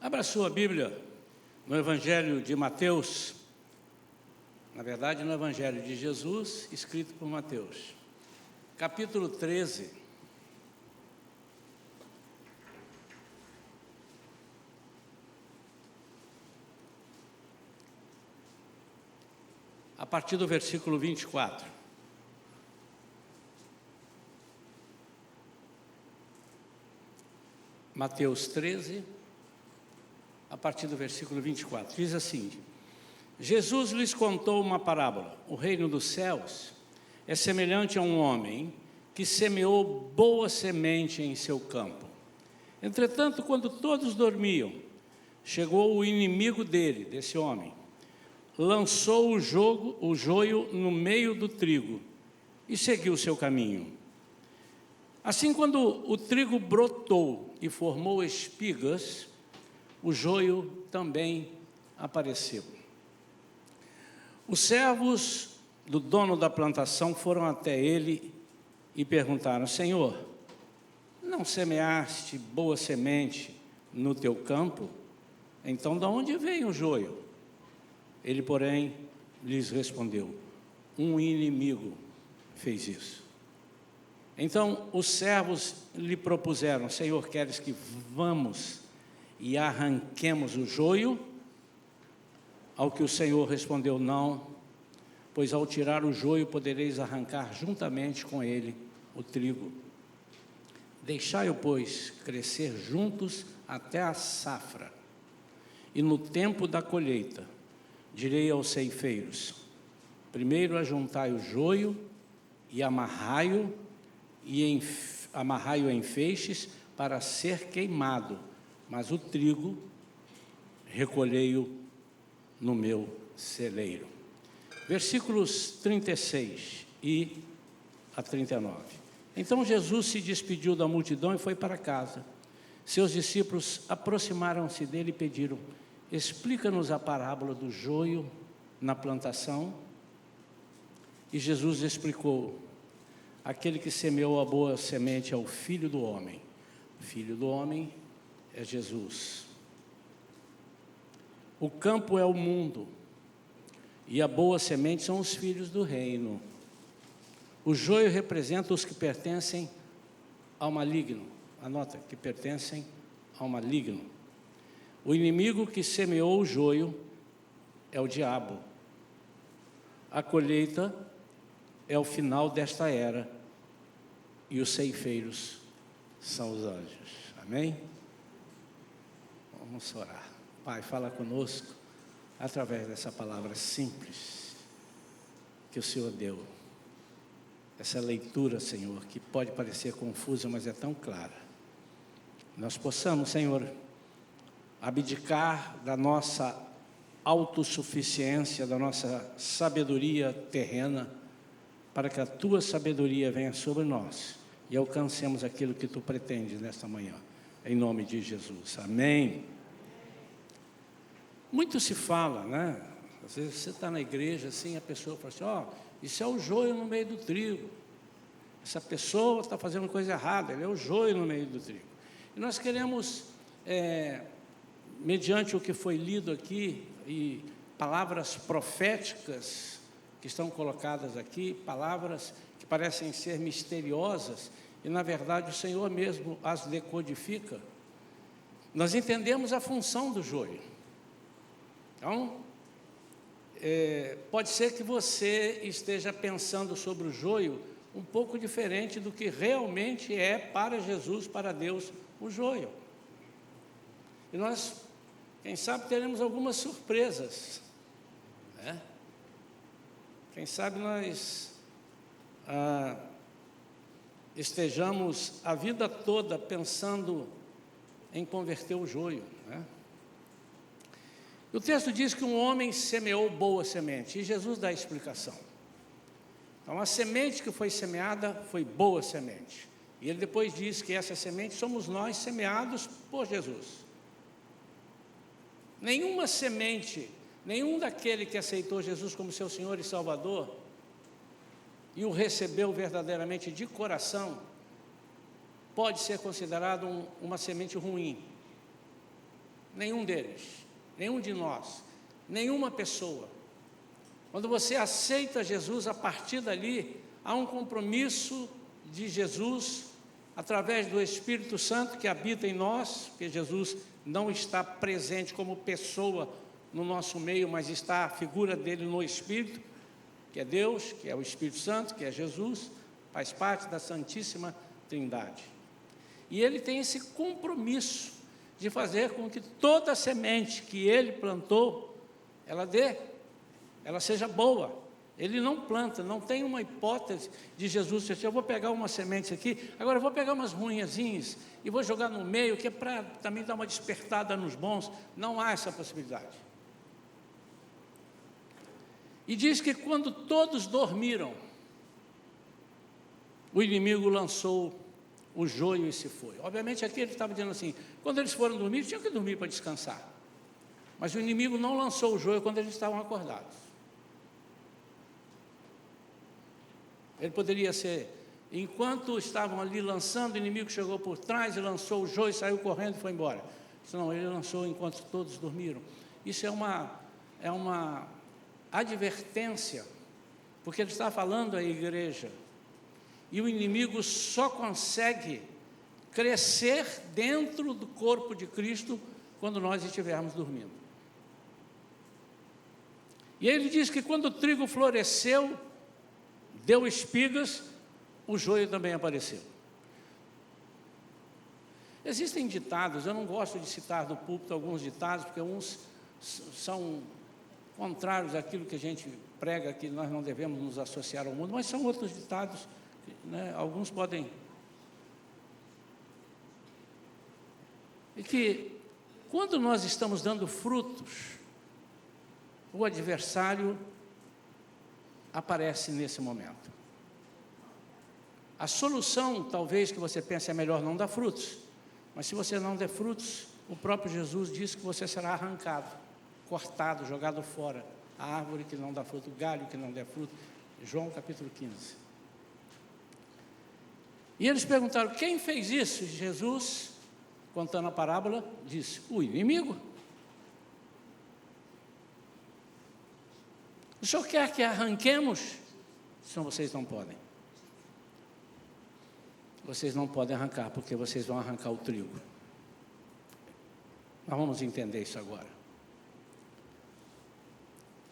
Abra sua Bíblia no Evangelho de Mateus, na verdade no Evangelho de Jesus, escrito por Mateus, capítulo 13. A partir do versículo 24. Mateus 13, a partir do versículo 24, diz assim: Jesus lhes contou uma parábola. O reino dos céus é semelhante a um homem que semeou boa semente em seu campo. Entretanto, quando todos dormiam, chegou o inimigo desse homem, lançou o joio no meio do trigo e seguiu seu caminho. Assim, quando o trigo brotou e formou espigas, o joio também apareceu. Os servos do dono da plantação foram até ele e perguntaram: Senhor, não semeaste boa semente no teu campo? Então, de onde vem o joio? Ele, porém, lhes respondeu: um inimigo fez isso. Então, os servos lhe propuseram: Senhor, queres que vamos e arranquemos o joio? Ao que o Senhor respondeu: não, pois ao tirar o joio podereis arrancar juntamente com ele o trigo. Deixai-o, pois, crescer juntos até a safra. E no tempo da colheita, direi aos ceifeiros: primeiro ajuntai o joio e amarrai-o em feixes para ser queimado, mas o trigo recolhei-o no meu celeiro. Versículos 36 e a 39. Então Jesus se despediu da multidão e foi para casa. Seus discípulos aproximaram-se dele e pediram: explica-nos a parábola do joio na plantação. E Jesus explicou: aquele que semeou a boa semente é o Filho do Homem. O Filho do Homem é Jesus. O campo é o mundo, e a boa semente são os filhos do reino. O joio representa os que pertencem ao maligno. Anota, que pertencem ao maligno. O inimigo que semeou o joio é o diabo. A colheita é o final desta era, e os ceifeiros são os anjos. Amém? Vamos orar. Pai, fala conosco através dessa palavra simples que o Senhor deu. Essa leitura, Senhor, que pode parecer confusa, mas é tão clara. Nós possamos, Senhor, abdicar da nossa autossuficiência, da nossa sabedoria terrena, para que a Tua sabedoria venha sobre nós e alcancemos aquilo que Tu pretendes nesta manhã. Em nome de Jesus. Amém. Muito se fala, né? Às vezes você está na igreja assim, a pessoa fala assim: isso é o joio no meio do trigo. Essa pessoa está fazendo coisa errada, ele é o joio no meio do trigo. E nós queremos, mediante o que foi lido aqui, e palavras proféticas que estão colocadas aqui, palavras que parecem ser misteriosas, e na verdade o Senhor mesmo as decodifica. Nós entendemos a função do joio. Então, pode ser que você esteja pensando sobre o joio um pouco diferente do que realmente é para Jesus, para Deus, o joio. E nós, quem sabe, teremos algumas surpresas, né? Quem sabe nós estejamos a vida toda pensando em converter o joio, né? O texto diz que um homem semeou boa semente, e Jesus dá a explicação. Então, a semente que foi semeada foi boa semente. E ele depois diz que essa semente somos nós, semeados por Jesus. Nenhuma semente, nenhum daquele que aceitou Jesus como seu Senhor e Salvador e o recebeu verdadeiramente de coração, pode ser considerado uma semente ruim. nenhum deles, nenhum de nós, nenhuma pessoa. Quando você aceita Jesus, a partir dali, há um compromisso de Jesus, através do Espírito Santo que habita em nós, porque Jesus não está presente como pessoa no nosso meio, mas está a figura dele no Espírito, que é Deus, que é o Espírito Santo, que é Jesus, faz parte da Santíssima Trindade. E ele tem esse compromisso de fazer com que toda semente que ele plantou, ela seja boa. Ele não planta, não tem uma hipótese de Jesus dizer, eu vou pegar uma semente aqui, agora eu vou pegar umas ruinhazinhas e vou jogar no meio, que é para também dar uma despertada nos bons. Não há essa possibilidade. E diz que quando todos dormiram, o inimigo lançou o joio e se foi. Obviamente aqui ele estava dizendo assim, quando eles foram dormir, tinham que dormir para descansar. Mas o inimigo não lançou o joio quando eles estavam acordados. Ele poderia ser, enquanto estavam ali lançando, o inimigo chegou por trás e lançou o joio, saiu correndo e foi embora. Não, ele lançou enquanto todos dormiram. Isso é uma advertência, porque ele está falando à igreja, e o inimigo só consegue crescer dentro do corpo de Cristo quando nós estivermos dormindo. E ele diz que quando o trigo floresceu, deu espigas, o joio também apareceu. Existem ditados, eu não gosto de citar do púlpito alguns ditados, porque uns são contrários àquilo que a gente prega, que nós não devemos nos associar ao mundo, mas são outros ditados, né? Alguns podem. E que, quando nós estamos dando frutos, o adversário aparece nesse momento. A solução, talvez, que você pense é melhor não dar frutos, mas se você não der frutos, o próprio Jesus disse que você será arrancado, cortado, jogado fora. A árvore que não dá fruto, o galho que não der fruto. João capítulo 15. E eles perguntaram, quem fez isso? Jesus, contando a parábola, disse, o inimigo. O senhor quer que arranquemos? Senão vocês não podem. Vocês não podem arrancar, porque vocês vão arrancar o trigo. Nós vamos entender isso agora.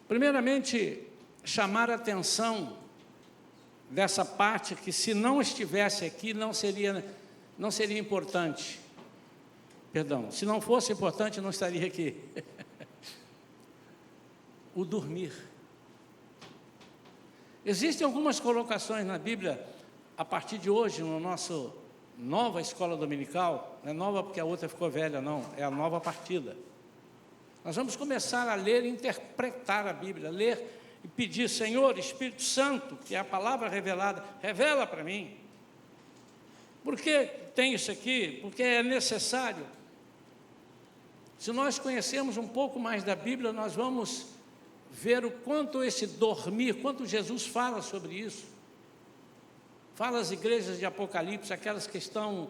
Primeiramente, chamar a atenção dessa parte que, se não estivesse aqui, não seria importante. Perdão, se não fosse importante, não estaria aqui. O dormir. Existem algumas colocações na Bíblia, a partir de hoje, no nosso nova escola dominical, não é nova porque a outra ficou velha, não, é a nova partida. Nós vamos começar a ler e interpretar a Bíblia, ler e pedir, Senhor, Espírito Santo, que é a palavra revelada, revela para mim. Por que tem isso aqui? Porque é necessário. Se nós conhecermos um pouco mais da Bíblia, nós vamos ver o quanto esse dormir, quanto Jesus fala sobre isso. Fala às igrejas de Apocalipse, aquelas que estão...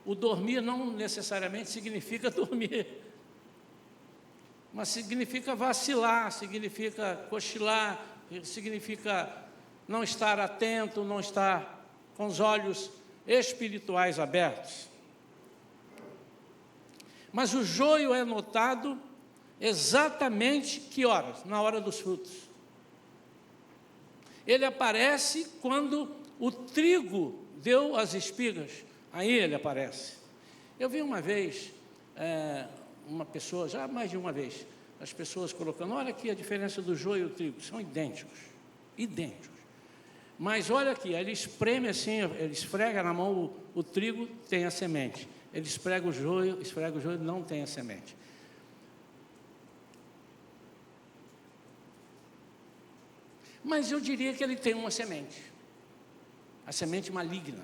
O dormir não necessariamente significa dormir, mas significa vacilar, significa cochilar, significa não estar atento, não estar com os olhos espirituais abertos. Mas o joio é notado exatamente que horas? Na hora dos frutos. Ele aparece quando o trigo deu as espigas, aí ele aparece. Eu vi uma vez, uma pessoa, já mais de uma vez, as pessoas colocando, olha aqui a diferença do joio e o trigo, são idênticos, idênticos. Mas olha aqui, ele espreme assim, ele esfrega na mão o trigo, tem a semente. Ele esfrega o joio, não tem a semente. Mas eu diria que ele tem uma semente, a semente maligna.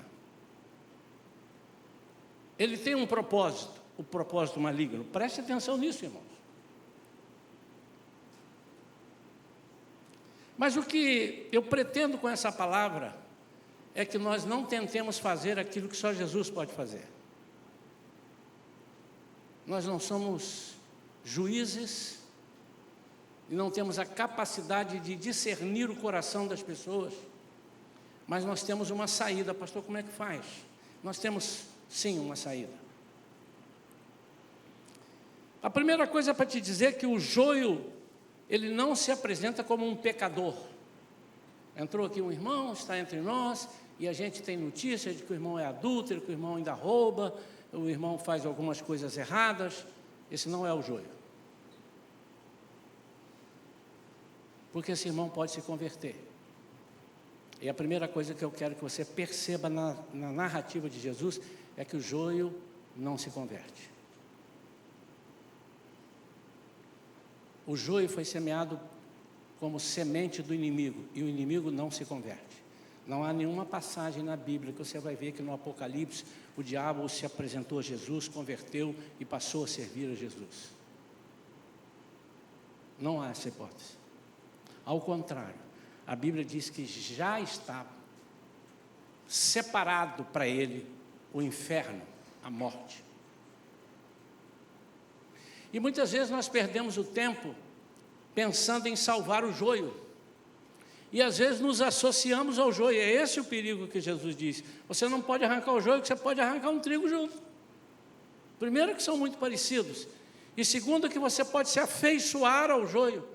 Ele tem um propósito, o propósito maligno. Preste atenção nisso, irmãos. Mas o que eu pretendo com essa palavra é que nós não tentemos fazer aquilo que só Jesus pode fazer. nós não somos juízes e não temos a capacidade de discernir o coração das pessoas, mas nós temos uma saída. Pastor, como é que faz? Nós temos, sim, uma saída. A primeira coisa para te dizer é que o joio, ele não se apresenta como um pecador. Entrou aqui um irmão, está entre nós, e a gente tem notícia de que o irmão é adúltero, que o irmão ainda rouba, o irmão faz algumas coisas erradas. Esse não é o joio. Porque esse irmão pode se converter. E a primeira coisa que eu quero que você perceba na narrativa de Jesus é que o joio não se converte. O joio foi semeado como semente do inimigo, e o inimigo não se converte. Não há nenhuma passagem na Bíblia que você vai ver que no Apocalipse o diabo se apresentou a Jesus, converteu e passou a servir a Jesus. Não há essa hipótese. Ao contrário, a Bíblia diz que já está separado para ele o inferno, a morte. E muitas vezes nós perdemos o tempo pensando em salvar o joio. E às vezes nos associamos ao joio. É esse o perigo que Jesus disse. Você não pode arrancar o joio, que você pode arrancar um trigo junto. Primeiro, que são muito parecidos. E segundo, que você pode se afeiçoar ao joio.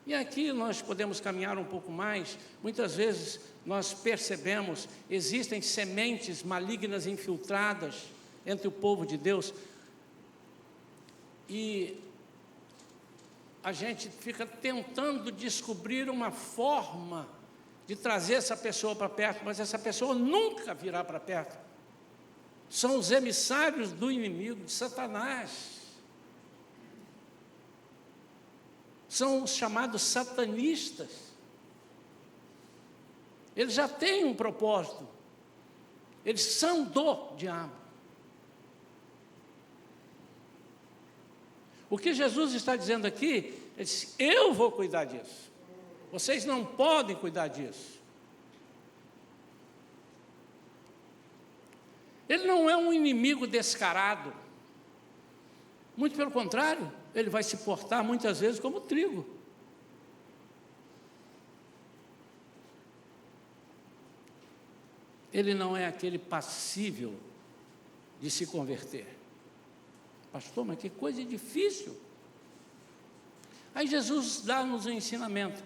E aqui nós podemos caminhar um pouco mais. Muitas vezes nós percebemos, existem sementes malignas infiltradas entre o povo de Deus. E a gente fica tentando descobrir uma forma de trazer essa pessoa para perto, mas essa pessoa nunca virá para perto. São os emissários do inimigo, de Satanás. São os chamados satanistas. Eles já têm um propósito. Eles são do diabo. O que Jesus está dizendo aqui, ele disse, eu vou cuidar disso. Vocês não podem cuidar disso. Ele não é um inimigo descarado. Muito pelo contrário, ele vai se portar muitas vezes como trigo. Ele não é aquele passível de se converter. Pastor, mas que coisa difícil. Aí Jesus dá-nos um ensinamento.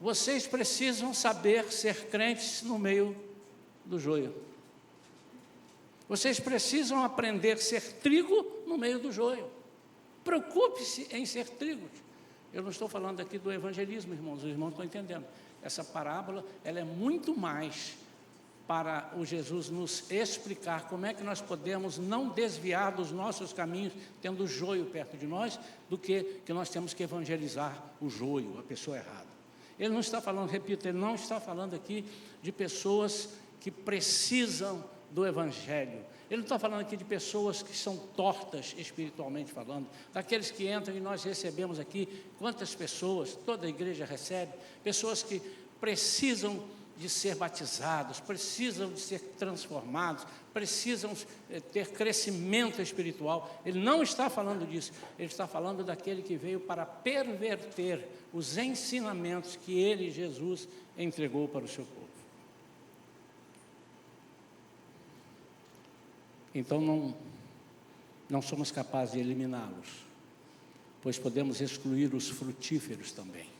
Vocês precisam saber ser crentes no meio do joio. Vocês precisam aprender a ser trigo no meio do joio. Preocupe-se em ser trigo. Eu não estou falando aqui do evangelismo, irmãos. Os irmãos estão entendendo. Essa parábola, ela é muito mais para o Jesus nos explicar como é que nós podemos não desviar dos nossos caminhos, tendo o joio perto de nós, do que nós temos que evangelizar o joio, a pessoa errada. Ele não está falando, repito, ele não está falando aqui de pessoas que precisam do Evangelho. Ele não está falando aqui de pessoas que são tortas espiritualmente falando, daqueles que entram e nós recebemos aqui, quantas pessoas, toda a igreja recebe, pessoas que precisam de ser batizados, precisam de ser transformados, precisam ter crescimento espiritual. Ele não está falando disso, ele está falando daquele que veio para perverter os ensinamentos que ele, Jesus, entregou para o seu povo. Então não somos capazes de eliminá-los, pois podemos excluir os frutíferos também.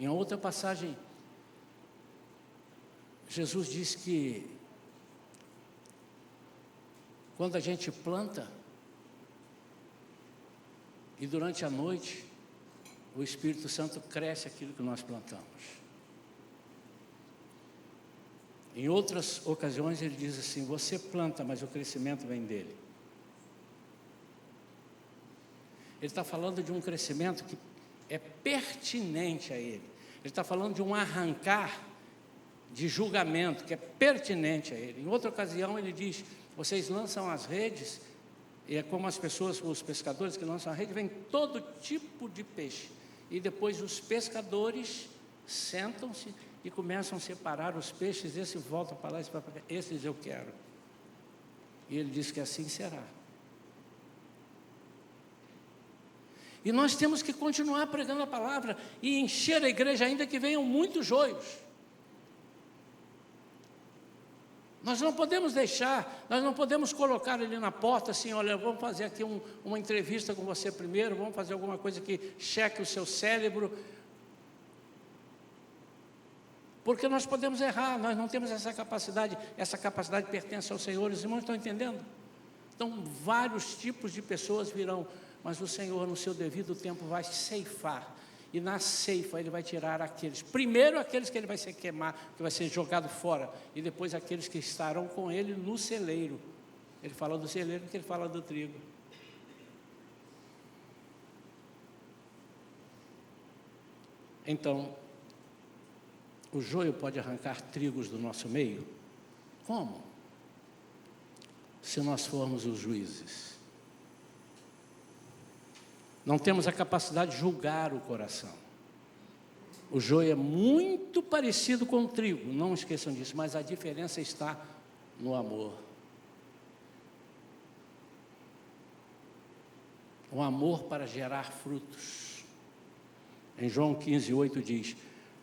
Em outra passagem, Jesus diz que quando a gente planta e durante a noite o Espírito Santo cresce aquilo que nós plantamos. Em outras ocasiões ele diz assim, você planta, mas o crescimento vem dele. Ele está falando de um crescimento que é pertinente a ele. Ele está falando de um arrancar de julgamento que é pertinente a ele. Em outra ocasião ele diz, vocês lançam as redes, e é como as pessoas, os pescadores que lançam a rede, vem todo tipo de peixe. E depois os pescadores sentam-se e começam a separar os peixes, esse volta para lá, esse vai para cá, esses eu quero. E ele disse que assim será. E nós temos que continuar pregando a palavra e encher a igreja, ainda que venham muitos joios. Nós não podemos deixar, nós não podemos colocar ele na porta assim, olha, vamos fazer aqui uma entrevista com você primeiro, vamos fazer alguma coisa que cheque o seu cérebro. Porque nós podemos errar, nós não temos essa capacidade pertence ao Senhor, os irmãos estão entendendo? Então, vários tipos de pessoas virão, mas o Senhor, no seu devido tempo, vai ceifar, e na ceifa Ele vai tirar primeiro aqueles que Ele vai se queimar, que vai ser jogado fora, e depois aqueles que estarão com Ele no celeiro. Ele fala do celeiro porque Ele fala do trigo. Então, o joio pode arrancar trigos do nosso meio? Como? Se nós formos os juízes. Não temos a capacidade de julgar o coração. O joio é muito parecido com o trigo, não esqueçam disso, mas a diferença está no amor. O amor para gerar frutos. Em João 15:8 diz: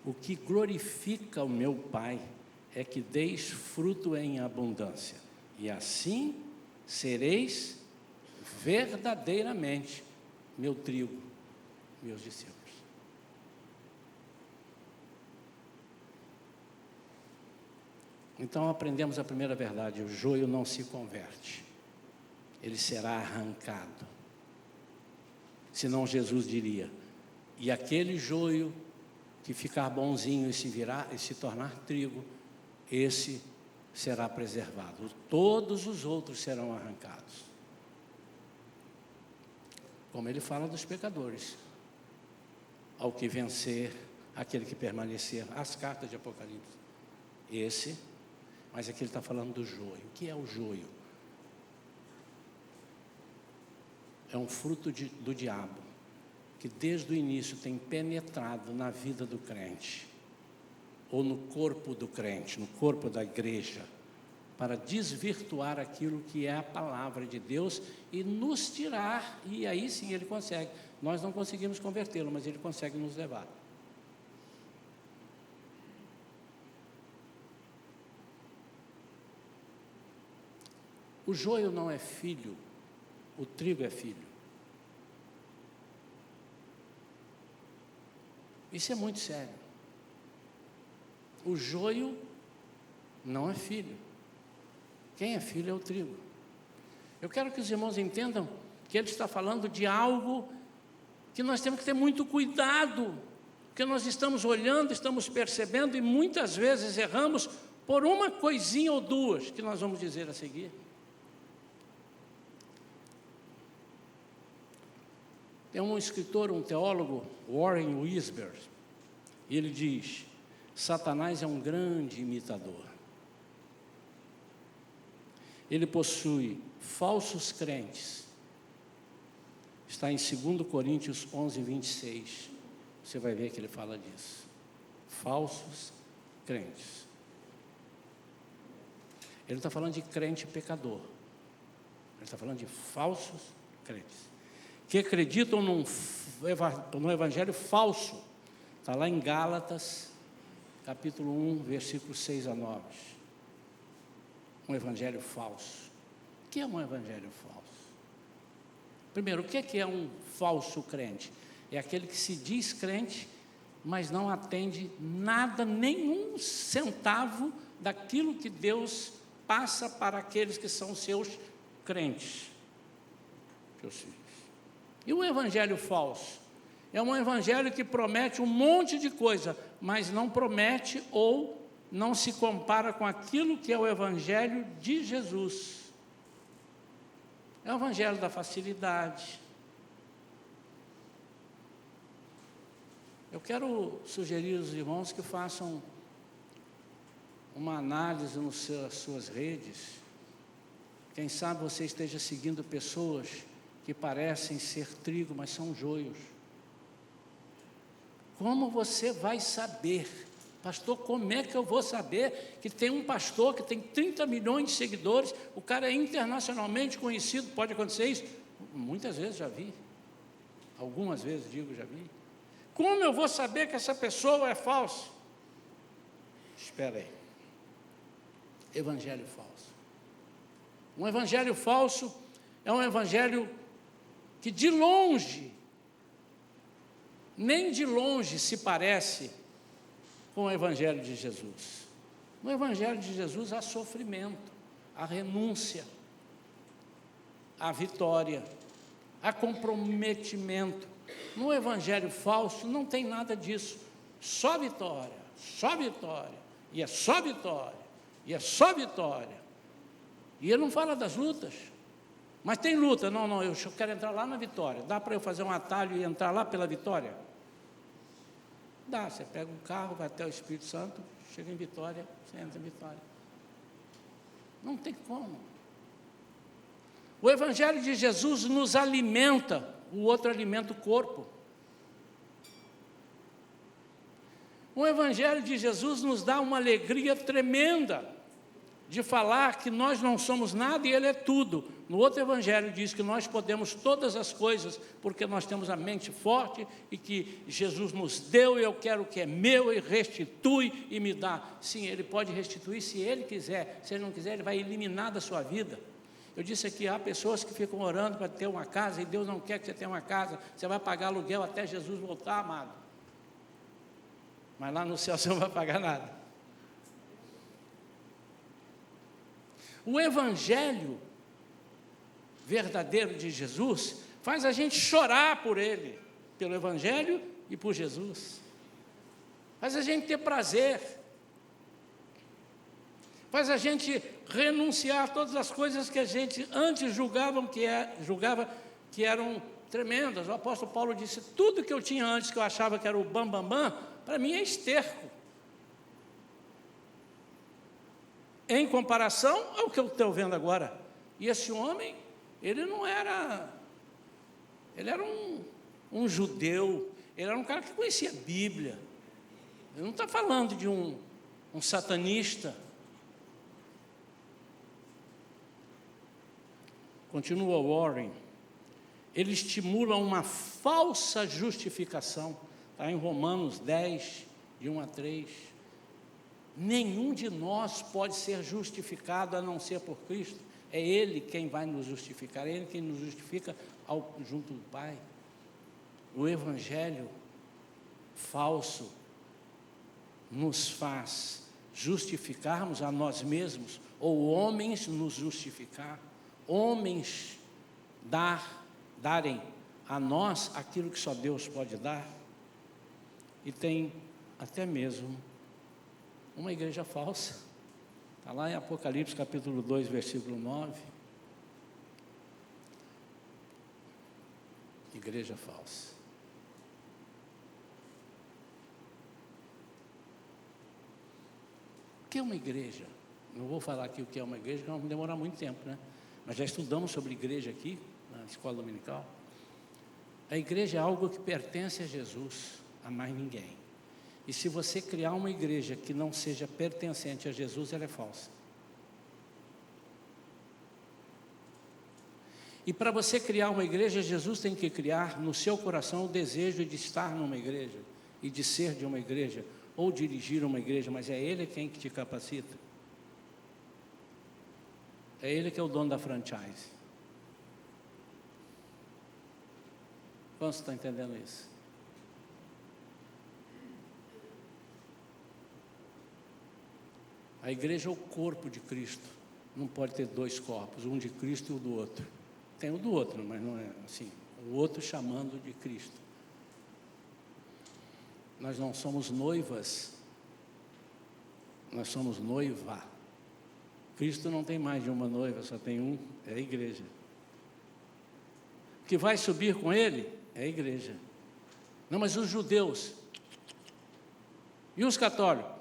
o que glorifica o meu Pai é que deis fruto em abundância, e assim sereis verdadeiramente meu trigo, meus discípulos. Então aprendemos a primeira verdade: o joio não se converte, ele será arrancado. Senão Jesus diria: e aquele joio que ficar bonzinho e se tornar trigo, esse será preservado, todos os outros serão arrancados. Como ele fala dos pecadores: ao que vencer, aquele que permanecer, as cartas de Apocalipse. Mas aqui ele está falando do joio. O que é o joio? É um fruto do diabo, que desde o início tem penetrado na vida do crente, ou no corpo do crente, no corpo da igreja, para desvirtuar aquilo que é a palavra de Deus e nos tirar, e aí sim ele consegue. Nós não conseguimos convertê-lo, mas ele consegue nos levar. O joio não é filho, o trigo é filho. Isso é muito sério. O joio não é filho. Quem é filho é o trigo. Eu quero que os irmãos entendam que ele está falando de algo que nós temos que ter muito cuidado, porque nós estamos olhando, estamos percebendo e muitas vezes erramos por uma coisinha ou duas, que nós vamos dizer a seguir. Tem um escritor, um teólogo, Warren Wiersbe, e ele diz: Satanás é um grande imitador. Ele possui falsos crentes. Está em 2 Coríntios 11:26. Você vai ver que ele fala disso. Falsos crentes. Ele não está falando de crente pecador. Ele está falando de falsos crentes, que acreditam no evangelho falso. Está lá em Gálatas, capítulo 1, versículos 6-9. Um evangelho falso. O que é um evangelho falso? Primeiro, o que é um falso crente? É aquele que se diz crente, mas não atende nada, nenhum centavo daquilo que Deus passa para aqueles que são seus crentes, seus filhos. E o evangelho falso? É um evangelho que promete um monte de coisa, mas não promete ou não se compara com aquilo que é o evangelho de Jesus. É o evangelho da facilidade. Eu quero sugerir aos irmãos que façam uma análise nas suas redes. Quem sabe você esteja seguindo pessoas que parecem ser trigo, mas são joios. Como você vai saber Pastor, como é que eu vou saber que tem um pastor que tem 30 milhões de seguidores, o cara é internacionalmente conhecido, pode acontecer isso? Muitas vezes já vi, algumas vezes digo, já vi. Como eu vou saber que essa pessoa é falsa? Espera aí. Evangelho falso. Um evangelho falso é um evangelho que de longe, nem de longe se parece com o evangelho de Jesus. No evangelho de Jesus há sofrimento, há renúncia, há vitória, há comprometimento. No evangelho falso não tem nada disso, só vitória, e é só vitória, e é só vitória. E ele não fala das lutas, mas tem luta. Não, eu quero entrar lá na vitória. Dá para eu fazer um atalho e entrar lá pela vitória? Dá, você pega um carro, vai até o Espírito Santo, chega em Vitória, você entra em Vitória. Não tem como. O Evangelho de Jesus nos alimenta, o outro alimenta o corpo. O Evangelho de Jesus nos dá uma alegria tremenda de falar que nós não somos nada e Ele é tudo. No outro Evangelho diz que nós podemos todas as coisas porque nós temos a mente forte e que Jesus nos deu e eu quero o que é meu e restitui e me dá. Sim, Ele pode restituir se Ele quiser. Se Ele não quiser, Ele vai eliminar da sua vida. Eu disse aqui, há pessoas que ficam orando para ter uma casa e Deus não quer que você tenha uma casa. Você vai pagar aluguel até Jesus voltar, amado. Mas lá no céu você não vai pagar nada. O Evangelho verdadeiro de Jesus faz a gente chorar por Ele, pelo Evangelho e por Jesus. Faz a gente ter prazer. Faz a gente renunciar a todas as coisas que a gente antes julgava que eram tremendas. O apóstolo Paulo disse, tudo que eu tinha antes, que eu achava que era o bam, para mim é esterco. Em comparação ao que eu estou vendo agora. E esse homem, ele não era... Ele era um judeu, ele era um cara que conhecia a Bíblia. Ele não está falando de um satanista. Continua Warren. Ele estimula uma falsa justificação. Está em Romanos 10, de 1 a 3. Nenhum de nós pode ser justificado a não ser por Cristo. É Ele quem vai nos justificar, é Ele quem nos justifica junto do Pai. O Evangelho falso nos faz justificarmos a nós mesmos, ou homens nos justificar, homens darem a nós aquilo que só Deus pode dar. E tem até mesmo uma igreja falsa. Está lá em Apocalipse capítulo 2, versículo 9. Igreja falsa. O que é uma igreja? Não vou falar aqui o que é uma igreja, porque vamos demorar muito tempo, né? Mas já estudamos sobre igreja aqui, na escola dominical. A igreja é algo que pertence a Jesus, a mais ninguém. E se você criar uma igreja que não seja pertencente a Jesus, ela é falsa. E para você criar uma igreja, Jesus tem que criar no seu coração o desejo de estar numa igreja, e de ser de uma igreja, ou dirigir uma igreja, mas é Ele quem que te capacita. É Ele que é o dono da franchise. Quantos estão entendendo isso? A igreja é o corpo de Cristo. Não pode ter dois corpos, um de Cristo e o do outro. Tem o do outro, mas não é assim. O outro chamando de Cristo. Nós não somos noivas, nós somos noiva. Cristo não tem mais de uma noiva, só tem um, é a igreja. O que vai subir com Ele é a igreja. Não, mas os judeus e os católicos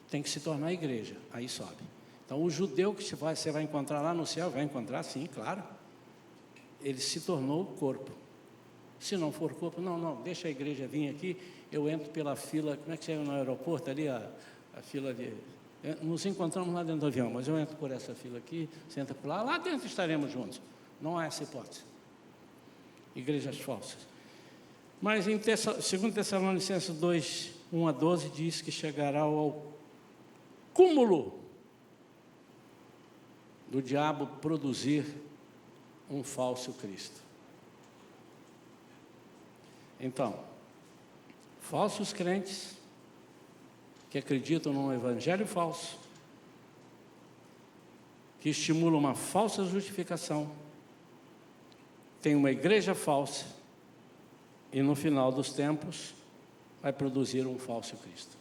tem que se tornar a igreja, aí sobe. Então o judeu que você vai encontrar lá no céu, vai encontrar sim, claro. Ele se tornou o corpo. Se não for corpo, não, deixa a igreja vir aqui, eu entro pela fila, como é que chama no aeroporto ali, a fila de... Nos encontramos lá dentro do avião, mas eu entro por essa fila aqui, você entra por lá dentro estaremos juntos. Não há essa hipótese. Igrejas falsas. Mas em 2 Tessalonicenses 2, 1 a 12, diz que chegará ao cúmulo do diabo produzir um falso Cristo. Então, falsos crentes que acreditam num evangelho falso, que estimulam uma falsa justificação, tem uma igreja falsa e no final dos tempos vai produzir um falso Cristo.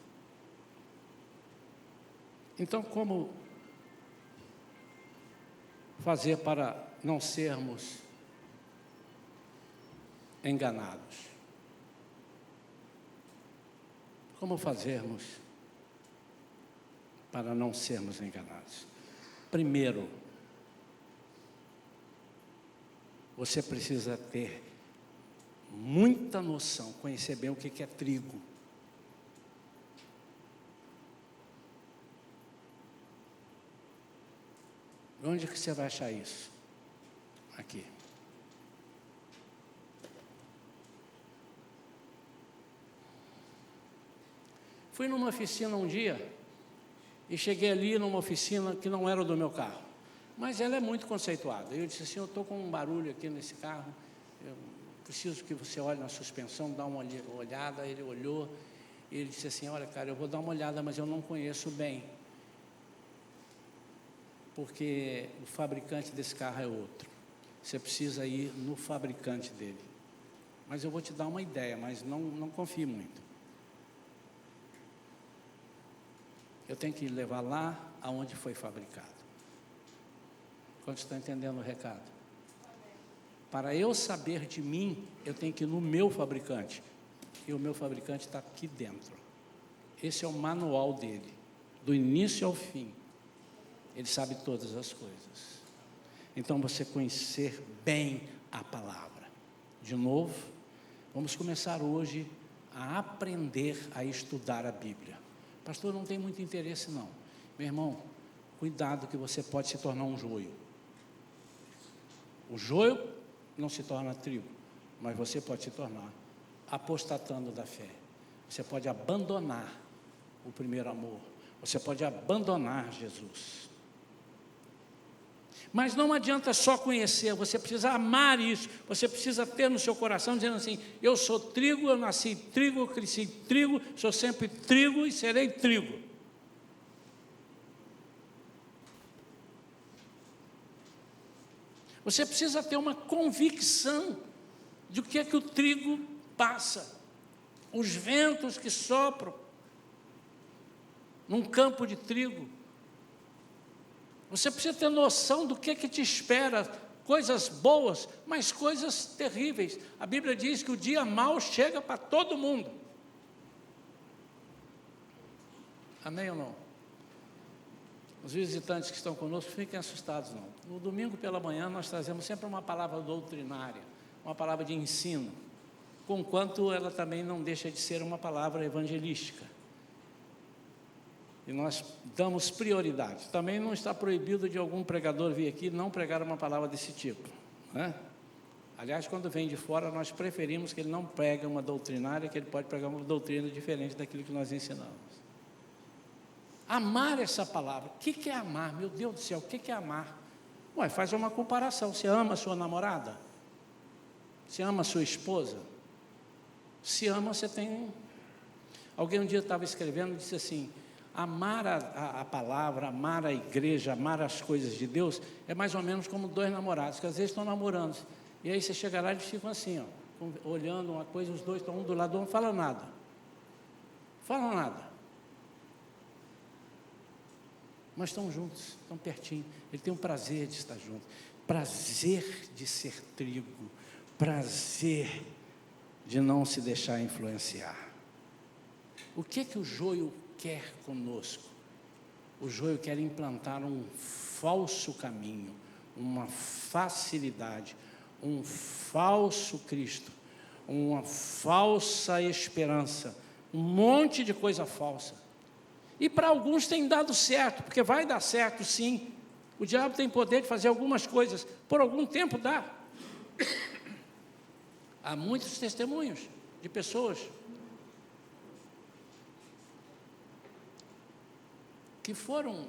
Então, como fazer para não sermos enganados? Como fazermos para não sermos enganados? Primeiro, você precisa ter muita noção, conhecer bem o que é trigo. Onde que você vai achar isso? Aqui. Fui numa oficina um dia e cheguei ali numa oficina que não era do meu carro, mas ela é muito conceituada. Eu disse assim, eu estou com um barulho aqui nesse carro, eu preciso que você olhe na suspensão, dá uma olhada. Ele olhou e ele disse assim, olha cara, eu vou dar uma olhada, mas eu não conheço bem, porque o fabricante desse carro é outro. Você precisa ir no fabricante dele. Mas eu vou te dar uma ideia, mas não confie muito. Eu tenho que levar lá aonde foi fabricado. Quantos estão entendendo o recado? Para eu saber de mim, eu tenho que ir no meu fabricante. E o meu fabricante está aqui dentro. Esse é o manual dele, do início ao fim. Ele sabe todas as coisas. Então, você conhecer bem a palavra. De novo, vamos começar hoje a aprender a estudar a Bíblia. Pastor, não tem muito interesse não. Meu irmão, cuidado que você pode se tornar um joio. O joio não se torna trigo, mas você pode se tornar apostatando da fé. Você pode abandonar o primeiro amor. Você pode abandonar Jesus. Mas não adianta só conhecer, você precisa amar isso, você precisa ter no seu coração, dizendo assim, eu sou trigo, eu nasci trigo, eu cresci trigo, sou sempre trigo e serei trigo. Você precisa ter uma convicção de o que é que o trigo passa, os ventos que sopram num campo de trigo. Você precisa ter noção do que te espera, coisas boas, mas coisas terríveis. A Bíblia diz que o dia mau chega para todo mundo. Amém ou não? Os visitantes que estão conosco, fiquem assustados não. No domingo pela manhã nós trazemos sempre uma palavra doutrinária, uma palavra de ensino, conquanto ela também não deixa de ser uma palavra evangelística. E nós damos prioridade. Também não está proibido de algum pregador vir aqui não pregar uma palavra desse tipo, né? Aliás, quando vem de fora, nós preferimos que ele não pregue uma doutrinária, que ele pode pregar uma doutrina diferente daquilo que nós ensinamos. Amar essa palavra. O que é amar? Meu Deus do céu, o que é amar? Ué, faz uma comparação. Você ama a sua namorada? Você ama a sua esposa? Se ama, você tem... Alguém um dia estava escrevendo e disse assim, amar a palavra, amar a igreja, amar as coisas de Deus, é mais ou menos como dois namorados, que às vezes estão namorando, e aí você chega lá e eles ficam assim, ó, olhando uma coisa, os dois estão um do lado do outro, não falam nada. Falam nada. Mas estão juntos, estão pertinho. Ele tem um prazer de estar junto, prazer de ser trigo, prazer de não se deixar influenciar. O que o joio quer conosco? O joio quer implantar um falso caminho, uma facilidade, um falso Cristo, uma falsa esperança, um monte de coisa falsa. E para alguns tem dado certo, porque vai dar certo sim. O diabo tem poder de fazer algumas coisas, por algum tempo dá. Há muitos testemunhos de pessoas que foram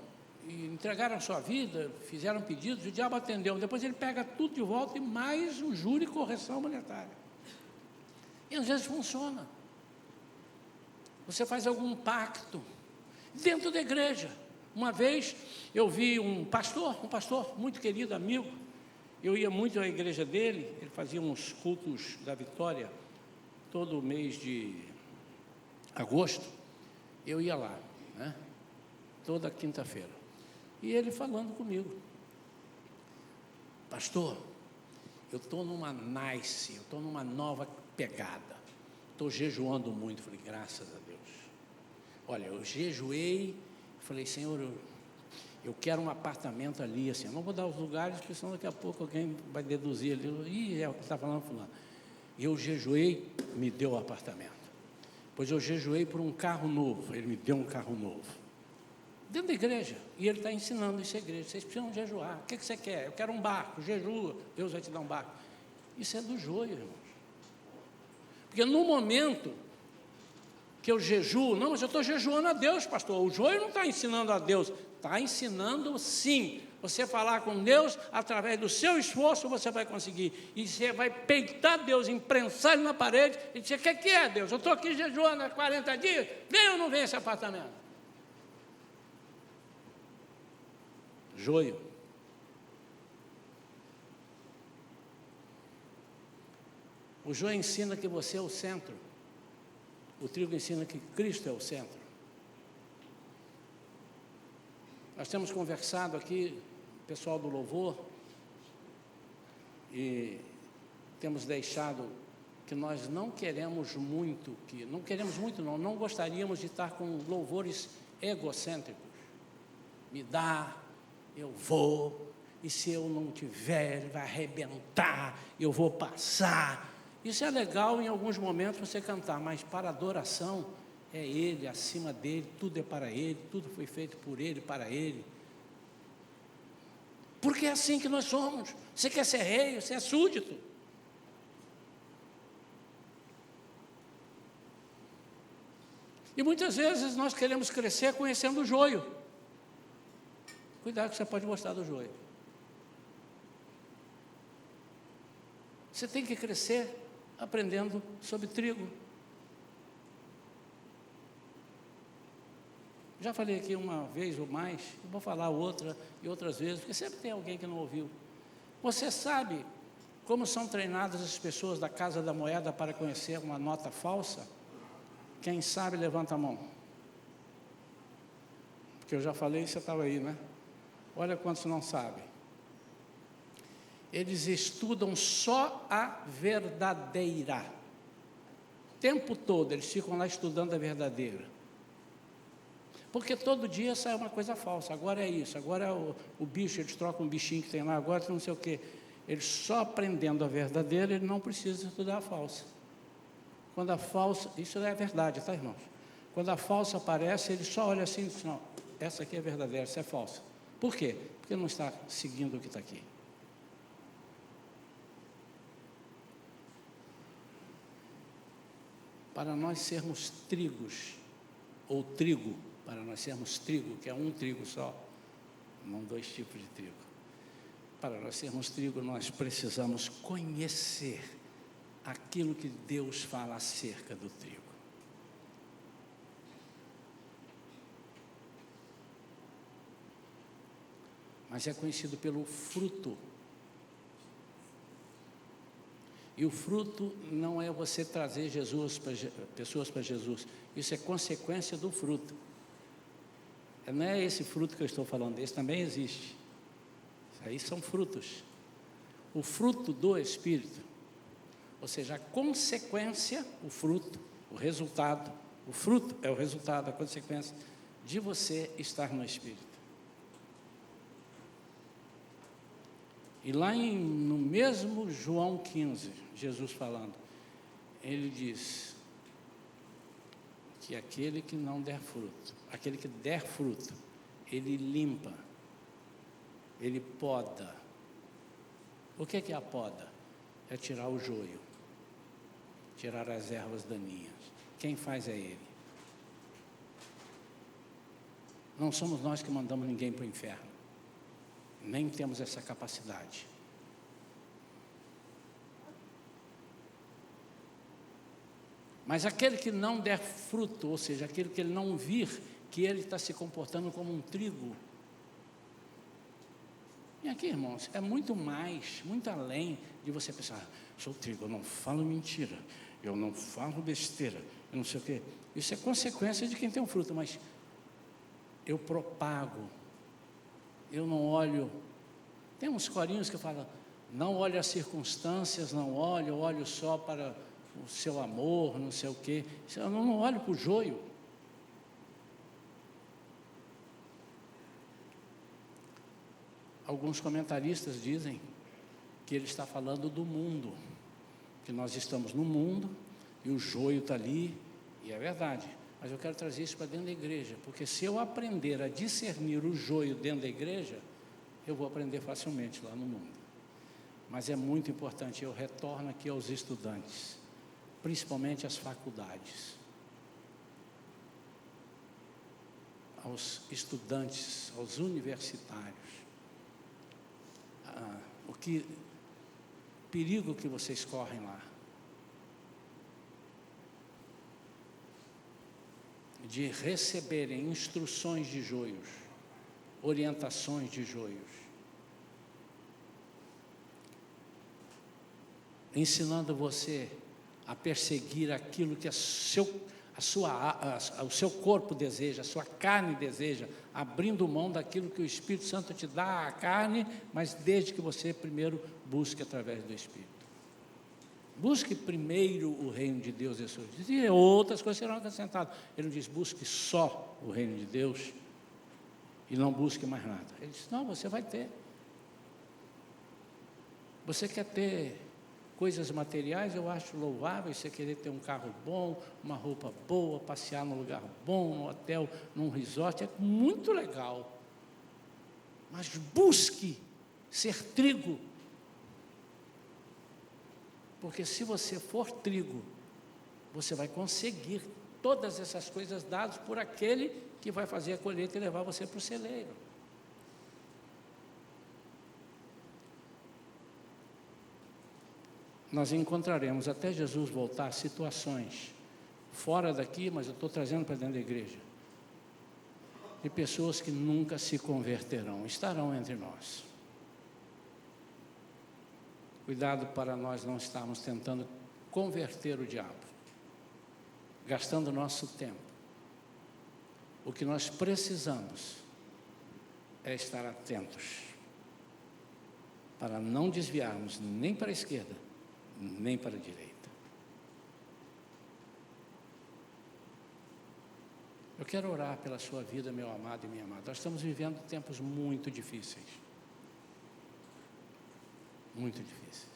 e entregaram a sua vida, fizeram pedidos, o diabo atendeu, depois ele pega tudo de volta e mais um juro e correção monetária. E às vezes funciona. Você faz algum pacto dentro da igreja. Uma vez eu vi um pastor muito querido, amigo, eu ia muito à igreja dele, ele fazia uns cultos da Vitória, todo mês de agosto, eu ia lá, né? Toda quinta-feira. E ele falando comigo: pastor, eu estou numa nice, eu estou numa nova pegada, estou jejuando muito. Falei, graças a Deus. Olha, eu jejuei, falei, Senhor, eu quero um apartamento ali, assim, eu não vou dar os lugares, porque senão daqui a pouco alguém vai deduzir ali, é o que está falando fulano. E eu jejuei, me deu o apartamento. Pois eu jejuei por um carro novo, ele me deu um carro novo. Dentro da igreja, e ele está ensinando isso à igreja, vocês precisam jejuar. O que você quer? Eu quero um barco, jejua, Deus vai te dar um barco. Isso é do joio, irmãos. Porque no momento que eu jejuo, não, mas eu estou jejuando a Deus, pastor. O joio não está ensinando a Deus, está ensinando sim. Você falar com Deus, através do seu esforço você vai conseguir. E você vai peitar Deus, imprensar ele na parede e dizer, o que é Deus? Eu estou aqui jejuando há 40 dias, vem ou não vem esse apartamento? Joio. O joio ensina que você é o centro. O trigo ensina que Cristo é o centro. Nós temos conversado aqui, pessoal do louvor, e temos deixado que nós não queremos muito, não gostaríamos de estar com louvores egocêntricos. Me dá, eu vou, e se eu não tiver, ele vai arrebentar, eu vou passar. Isso é legal em alguns momentos você cantar, mas para adoração é Ele, acima dele, tudo é para Ele, tudo foi feito por Ele, para Ele. Porque é assim que nós somos. Você quer ser rei, você é súdito. E muitas vezes nós queremos crescer conhecendo o joio. Cuidado que você pode gostar do joio. Você tem que crescer aprendendo sobre trigo. Já falei aqui uma vez ou mais, vou falar outra e outras vezes, porque sempre tem alguém que não ouviu. Você sabe como são treinadas as pessoas da Casa da Moeda para conhecer uma nota falsa? Quem sabe, levanta a mão. Porque eu já falei e você estava aí, né? Olha quantos não sabem. Eles estudam só a verdadeira. O tempo todo eles ficam lá estudando a verdadeira. Porque todo dia sai uma coisa falsa. Agora é isso, agora é o bicho, eles trocam um bichinho que tem lá, agora não sei o quê. Eles só aprendendo a verdadeira, ele não precisa estudar a falsa. Quando a falsa, isso é verdade, tá, irmãos? Quando a falsa aparece, ele só olha assim e diz, não, essa aqui é verdadeira, essa é falsa. Por quê? Porque não está seguindo o que está aqui. Para nós sermos trigos, ou trigo, para nós sermos trigo, que é um trigo só, não dois tipos de trigo. Para nós sermos trigo, nós precisamos conhecer aquilo que Deus fala acerca do trigo. Mas é conhecido pelo fruto. E o fruto não é você trazer pessoas para Jesus. Isso é consequência do fruto. Não é esse fruto que eu estou falando, esse também existe. Isso aí são frutos. O fruto do Espírito, ou seja, a consequência, o fruto, o resultado. O fruto é o resultado, a consequência de você estar no Espírito. E lá no mesmo João 15, Jesus falando, ele diz que aquele que não der fruto, aquele que der fruto, ele limpa, ele poda. O que é a poda? É tirar o joio, tirar as ervas daninhas. Quem faz é ele. Não somos nós que mandamos ninguém para o inferno, nem temos essa capacidade. Mas aquele que não der fruto, ou seja, aquele que ele não vir que ele está se comportando como um trigo. E aqui, irmãos, é muito mais, muito além de você pensar, sou trigo, eu não falo mentira, eu não falo besteira, eu não sei o quê. Isso é consequência de quem tem um fruto, mas eu propago, eu não olho. Tem uns corinhos que falam, não olhe as circunstâncias, não olhe, eu olho só para o seu amor, não sei o quê. Eu não olho para o joio. Alguns comentaristas dizem que ele está falando do mundo, que nós estamos no mundo e o joio está ali, e é verdade, mas eu quero trazer isso para dentro da igreja, porque se eu aprender a discernir o joio dentro da igreja, eu vou aprender facilmente lá no mundo. Mas é muito importante, eu retorno aqui aos estudantes, principalmente às faculdades, aos estudantes, aos universitários. O perigo que vocês correm lá, de receberem instruções de joios, orientações de joios, ensinando você a perseguir aquilo que o seu corpo deseja, a sua carne deseja, abrindo mão daquilo que o Espírito Santo te dá à carne, mas desde que você primeiro busque através do Espírito. Busque primeiro o reino de Deus e a sua justiça, e outras coisas serão acrescentadas. Ele não diz, busque só o reino de Deus e não busque mais nada. Ele diz, não, você vai ter. Você quer ter coisas materiais, eu acho louvável, você querer ter um carro bom, uma roupa boa, passear num lugar bom, num hotel, num resort, é muito legal. Mas busque ser trigo. Porque se você for trigo, você vai conseguir todas essas coisas dadas por aquele que vai fazer a colheita e levar você para o celeiro. Nós encontraremos, até Jesus voltar, situações fora daqui, mas eu estou trazendo para dentro da igreja, de pessoas que nunca se converterão, estarão entre nós. Cuidado para nós não estarmos tentando converter o diabo, gastando nosso tempo. O que nós precisamos é estar atentos, para não desviarmos nem para a esquerda, nem para a direita. Eu quero orar pela sua vida, meu amado e minha amada. Nós estamos vivendo tempos muito difíceis. Muito difíceis.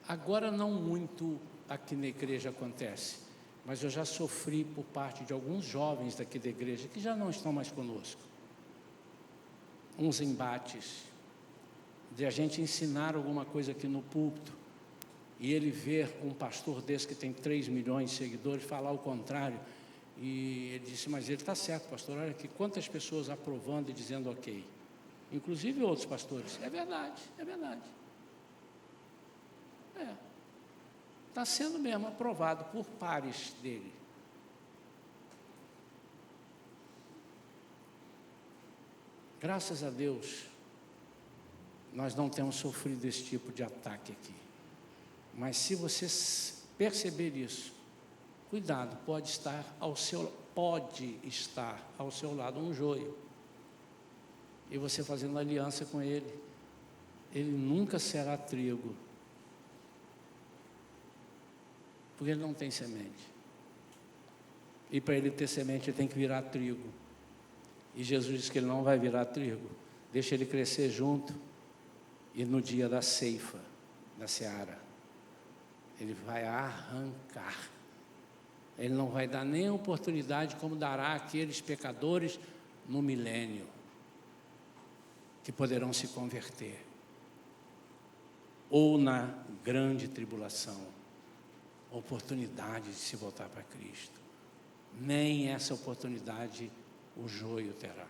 Agora não muito aqui na igreja acontece, mas eu já sofri por parte de alguns jovens daqui da igreja, que já não estão mais conosco. Uns embates, de a gente ensinar alguma coisa aqui no púlpito, e ele ver um pastor desse que tem 3 milhões de seguidores falar o contrário, e ele disse, mas ele está certo, pastor, olha aqui, quantas pessoas aprovando e dizendo ok, inclusive outros pastores. É verdade, é verdade. Está sendo mesmo aprovado por pares dele. Graças a Deus, nós não temos sofrido esse tipo de ataque aqui. Mas se você perceber isso, cuidado, pode estar ao seu lado um joio. E você fazendo aliança com ele, ele nunca será trigo. Porque ele não tem semente. E para ele ter semente, ele tem que virar trigo. E Jesus disse que ele não vai virar trigo. Deixa ele crescer junto. E no dia da ceifa, da seara. Ele vai arrancar. Ele não vai dar nem oportunidade como dará àqueles pecadores no milênio, que poderão se converter, ou na grande tribulação, oportunidade de se voltar para Cristo. Nem essa oportunidade o joio terá.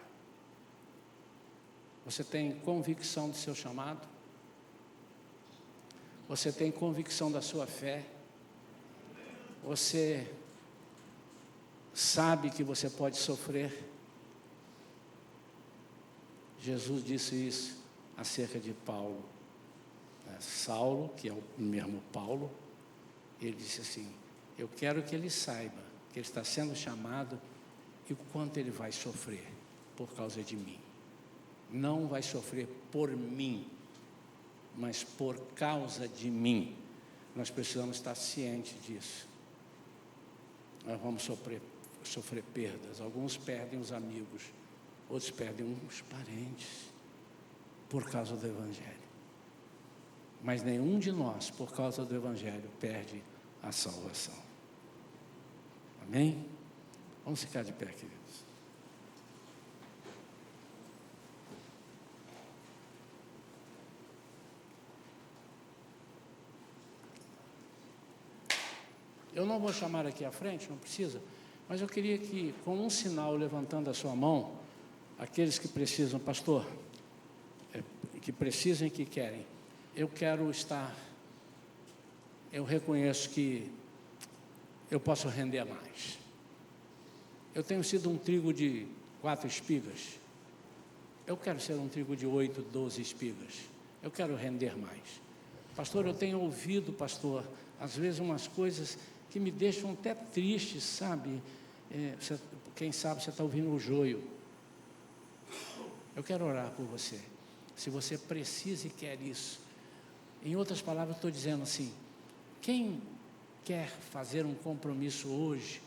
Você tem convicção do seu chamado? Você tem convicção da sua fé? Você sabe que você pode sofrer? Jesus disse isso acerca de Paulo. Saulo, que é o mesmo Paulo, ele disse assim: eu quero que ele saiba que ele está sendo chamado e o quanto ele vai sofrer por causa de mim. Não vai sofrer por mim, mas por causa de mim. Nós precisamos estar cientes disso. Nós vamos sofrer perdas. Alguns perdem os amigos, outros perdem os parentes por causa do Evangelho. Mas nenhum de nós, por causa do Evangelho, perde a salvação. Amém? Vamos ficar de pé, queridos. Eu não vou chamar aqui à frente, não precisa, mas eu queria que, com um sinal levantando a sua mão, aqueles que precisam, pastor, que precisam e que querem, eu quero estar, eu reconheço que eu posso render mais. Eu tenho sido um trigo de 4 espigas, eu quero ser um trigo de 8, 12 espigas, eu quero render mais. Pastor, eu tenho ouvido, pastor, às vezes umas coisas que me deixam até triste, sabe? Quem sabe você está ouvindo o joio. Eu quero orar por você. Se você precisa e quer isso. Em outras palavras, eu estou dizendo assim: quem quer fazer um compromisso hoje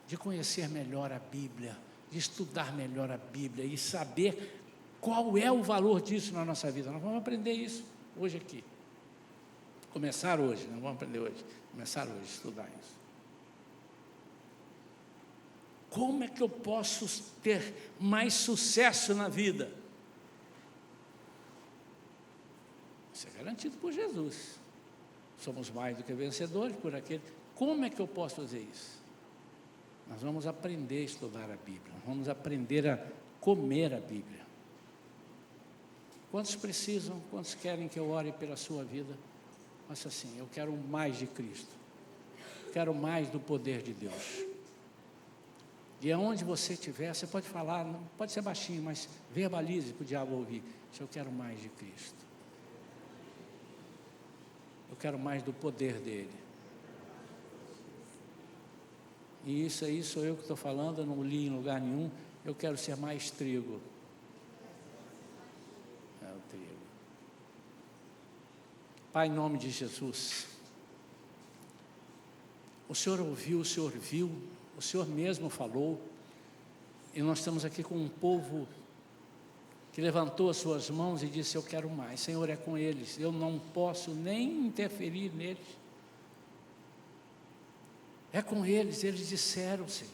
de conhecer melhor a Bíblia, de estudar melhor a Bíblia e saber qual é o valor disso na nossa vida? Nós vamos aprender isso hoje aqui. Começar hoje, não vamos aprender hoje. Começar hoje, estudar isso. Como é que eu posso ter mais sucesso na vida? Isso é garantido por Jesus. Somos mais do que vencedores por aquele. Como é que eu posso fazer isso? Nós vamos aprender a estudar a Bíblia. Vamos aprender a comer a Bíblia. Quantos precisam, quantos querem que eu ore pela sua vida? Mas assim, eu quero mais de Cristo, quero mais do poder de Deus. E aonde você estiver, você pode falar, não pode ser baixinho, mas verbalize para o diabo ouvir: eu quero mais de Cristo, eu quero mais do poder dele. E isso aí sou eu que estou falando, eu não li em lugar nenhum. Eu quero ser mais trigo. O trigo. Pai, em nome de Jesus, o Senhor ouviu, o Senhor viu, o Senhor mesmo falou, e nós estamos aqui com um povo que levantou as suas mãos e disse: eu quero mais. Senhor, é com eles, eu não posso nem interferir neles, é com eles, eles disseram, Senhor.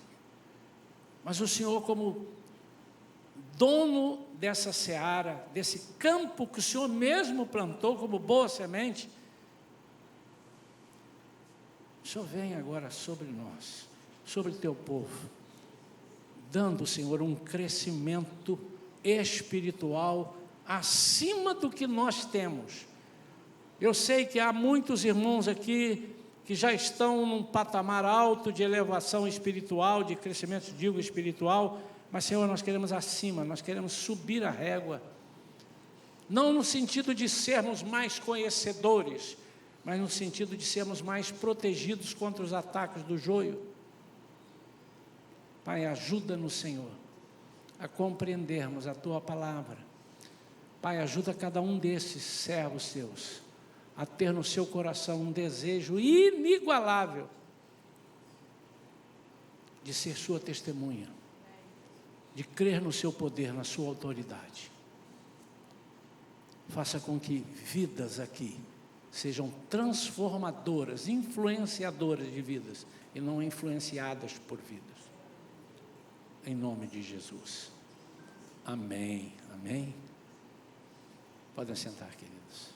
Mas o Senhor, como dono dessa seara, desse campo que o Senhor mesmo plantou como boa semente, o Senhor vem agora sobre nós, sobre o teu povo, dando, Senhor, um crescimento espiritual acima do que nós temos. Eu sei que há muitos irmãos aqui que já estão num patamar alto de elevação espiritual, de crescimento, digo, espiritual, mas, Senhor, nós queremos acima, nós queremos subir a régua, não no sentido de sermos mais conhecedores, mas no sentido de sermos mais protegidos contra os ataques do joio. Pai, ajuda-nos, Senhor, a compreendermos a Tua palavra. Pai, ajuda cada um desses servos Teus a ter no seu coração um desejo inigualável de ser Sua testemunha, de crer no Seu poder, na Sua autoridade. Faça com que vidas aqui sejam transformadoras, influenciadoras de vidas, e não influenciadas por vidas. Em nome de Jesus. Amém. Amém. Podem sentar, queridos.